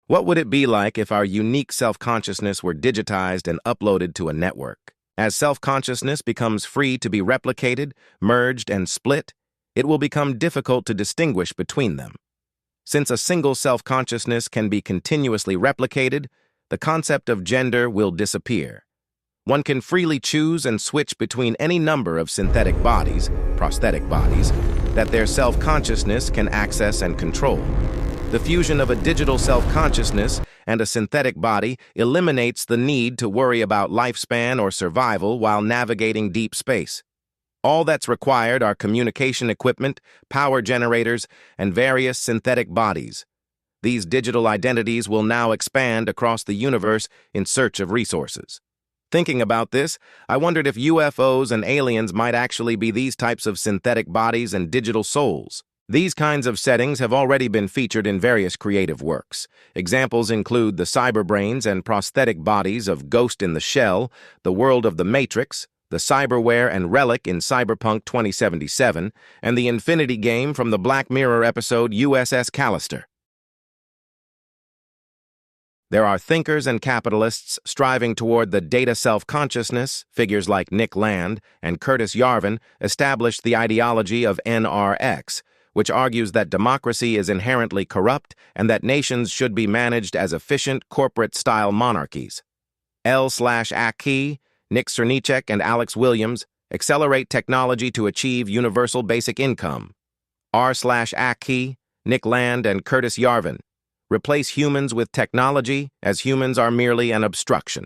What would it be like if our unique self-consciousness were digitized and uploaded to a network? As self-consciousness becomes free to be replicated, merged, and split, it will become difficult to distinguish between them. Since a single self-consciousness can be continuously replicated, the concept of gender will disappear. One can freely choose and switch between any number of synthetic bodies, prosthetic bodies, that their self-consciousness can access and control. The fusion of a digital self-consciousness and a synthetic body eliminates the need to worry about lifespan or survival while navigating deep space. All that's required are communication equipment, power generators, and various synthetic bodies. These digital identities will now expand across the universe in search of resources. Thinking about this, I wondered if UFOs and aliens might actually be these types of synthetic bodies and digital souls. These kinds of settings have already been featured in various creative works. Examples include the cyberbrains and prosthetic bodies of Ghost in the Shell, The World of the Matrix, the cyberware and relic in Cyberpunk 2077, and the Infinity game from the Black Mirror episode USS Callister. There are thinkers and capitalists striving toward the data self-consciousness. Figures like Nick Land and Curtis Yarvin established the ideology of NRX, which argues that democracy is inherently corrupt and that nations should be managed as efficient corporate-style monarchies. L/Aki, Nick Cernicek, and Alex Williams accelerate technology to achieve universal basic income. R/Aki, Nick Land, and Curtis Yarvin replace humans with technology as humans are merely an obstruction.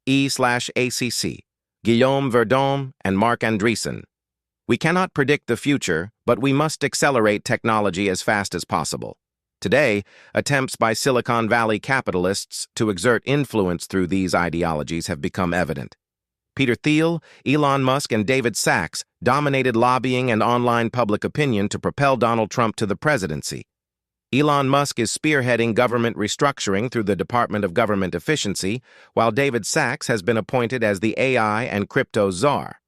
E/ACC, Guillaume Verdon, and Marc Andreessen. We cannot predict the future, but we must accelerate technology as fast as possible. Today, attempts by Silicon Valley capitalists to exert influence through these ideologies have become evident. Peter Thiel, Elon Musk, and David Sachs dominated lobbying and online public opinion to propel Donald Trump to the presidency. Elon Musk is spearheading government restructuring through the Department of Government Efficiency, while David Sachs has been appointed as the AI and crypto czar.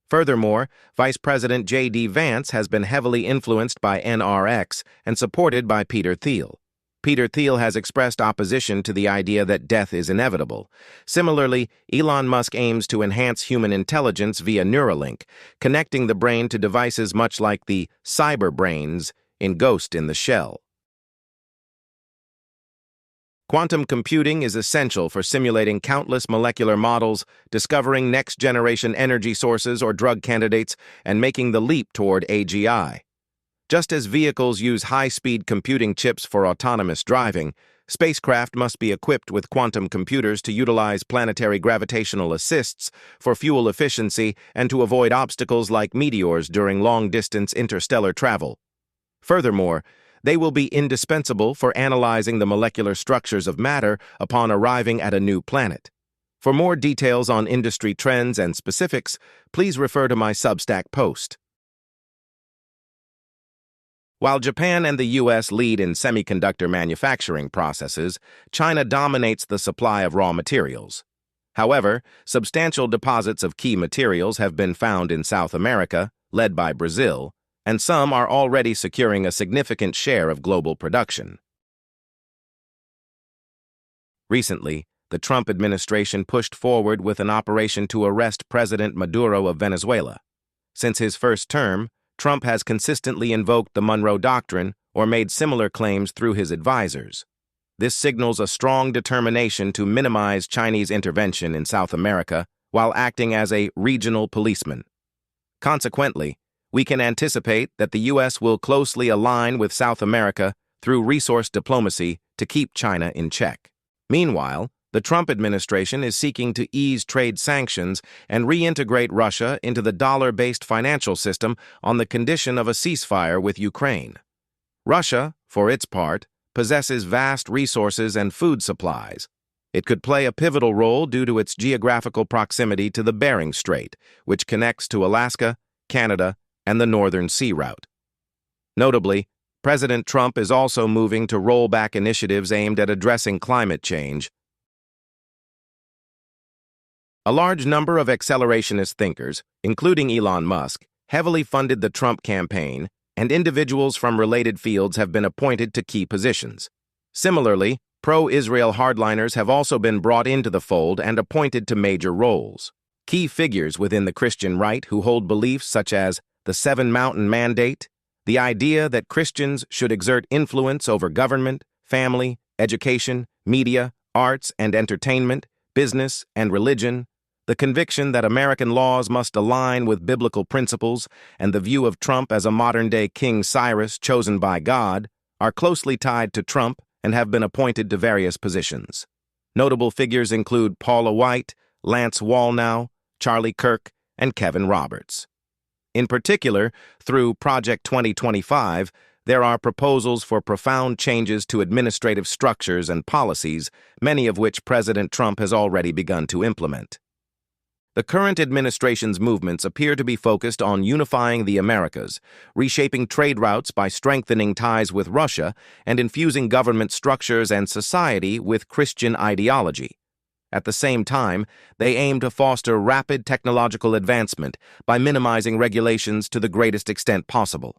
Furthermore, Vice President J.D. Vance has been heavily influenced by NRX and supported by Peter Thiel. Peter Thiel has expressed opposition to the idea that death is inevitable. Similarly, Elon Musk aims to enhance human intelligence via Neuralink, connecting the brain to devices much like the cyberbrains in Ghost in the Shell. Quantum computing is essential for simulating countless molecular models, discovering next-generation energy sources or drug candidates, and making the leap toward AGI. Just as vehicles use high-speed computing chips for autonomous driving, spacecraft must be equipped with quantum computers to utilize planetary gravitational assists for fuel efficiency and to avoid obstacles like meteors during long-distance interstellar travel. Furthermore, they will be indispensable for analyzing the molecular structures of matter upon arriving at a new planet. For more details on industry trends and specifics, please refer to my Substack post. While Japan and the U.S. lead in semiconductor manufacturing processes, China dominates the supply of raw materials. However, substantial deposits of key materials have been found in South America, led by Brazil, and some are already securing a significant share of global production. Recently, the Trump administration pushed forward with an operation to arrest President Maduro of Venezuela. Since his first term, Trump has consistently invoked the Monroe Doctrine or made similar claims through his advisors. This signals a strong determination to minimize Chinese intervention in South America while acting as a regional policeman. Consequently, we can anticipate that the U.S. will closely align with South America through resource diplomacy to keep China in check. Meanwhile, the Trump administration is seeking to ease trade sanctions and reintegrate Russia into the dollar-based financial system on the condition of a ceasefire with Ukraine. Russia, for its part, possesses vast resources and food supplies. It could play a pivotal role due to its geographical proximity to the Bering Strait, which connects to Alaska, Canada, and the Northern Sea Route. Notably, President Trump is also moving to roll back initiatives aimed at addressing climate change. A large number of accelerationist thinkers, including Elon Musk, heavily funded the Trump campaign, and individuals from related fields have been appointed to key positions. Similarly, pro-Israel hardliners have also been brought into the fold and appointed to major roles. Key figures within the Christian right who hold beliefs such as the Seven Mountain Mandate, the idea that Christians should exert influence over government, family, education, media, arts and entertainment, business and religion, the conviction that American laws must align with biblical principles, and the view of Trump as a modern-day King Cyrus chosen by God, are closely tied to Trump and have been appointed to various positions. Notable figures include Paula White, Lance Wallnau, Charlie Kirk, and Kevin Roberts. In particular, through Project 2025, there are proposals for profound changes to administrative structures and policies, many of which President Trump has already begun to implement. The current administration's movements appear to be focused on unifying the Americas, reshaping trade routes by strengthening ties with Russia, and infusing government structures and society with Christian ideology. At the same time, they aim to foster rapid technological advancement by minimizing regulations to the greatest extent possible.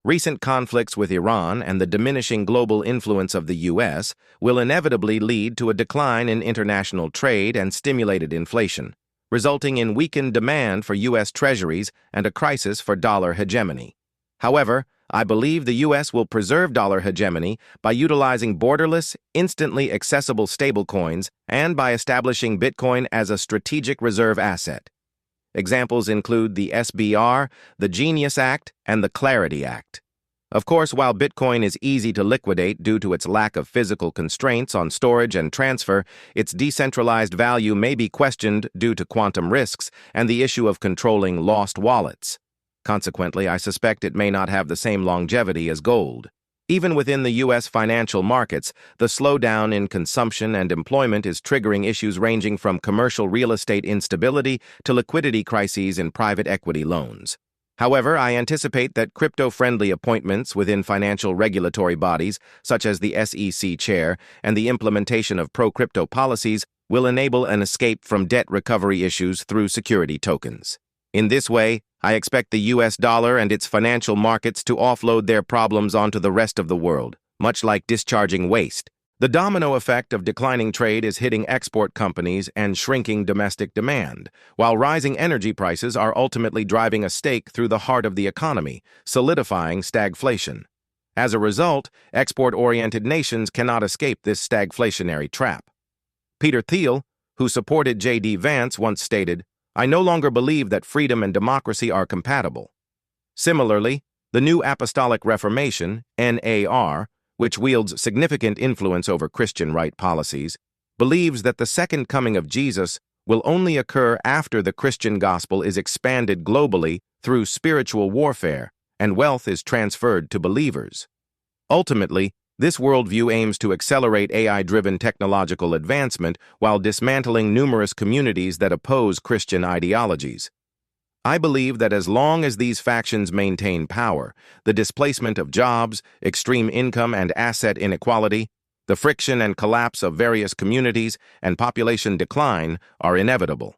Recent conflicts with Iran and the diminishing global influence of the U.S. will inevitably lead to a decline in international trade and stimulated inflation, resulting in weakened demand for U.S. treasuries and a crisis for dollar hegemony. However, I believe the U.S. will preserve dollar hegemony by utilizing borderless, instantly accessible stablecoins and by establishing Bitcoin as a strategic reserve asset. Examples include the SBR, the Genius Act, and the Clarity Act. Of course, while Bitcoin is easy to liquidate due to its lack of physical constraints on storage and transfer, its decentralized value may be questioned due to quantum risks and the issue of controlling lost wallets. Consequently, I suspect it may not have the same longevity as gold. Even within the U.S. financial markets, the slowdown in consumption and employment is triggering issues ranging from commercial real estate instability to liquidity crises in private equity loans. However, I anticipate that crypto-friendly appointments within financial regulatory bodies, such as the SEC chair, and the implementation of pro-crypto policies will enable an escape from debt recovery issues through security tokens. In this way, I expect the U.S. dollar and its financial markets to offload their problems onto the rest of the world, much like discharging waste. The domino effect of declining trade is hitting export companies and shrinking domestic demand, while rising energy prices are ultimately driving a stake through the heart of the economy, solidifying stagflation. As a result, export-oriented nations cannot escape this stagflationary trap. Peter Thiel, who supported J.D. Vance, once stated, "I no longer believe that freedom and democracy are compatible." Similarly, the New Apostolic Reformation, NAR, which wields significant influence over Christian right policies, believes that the second coming of Jesus will only occur after the Christian gospel is expanded globally through spiritual warfare and wealth is transferred to believers. Ultimately, this worldview aims to accelerate AI-driven technological advancement while dismantling numerous communities that oppose Christian ideologies. I believe that as long as these factions maintain power, the displacement of jobs, extreme income and asset inequality, the friction and collapse of various communities, and population decline are inevitable.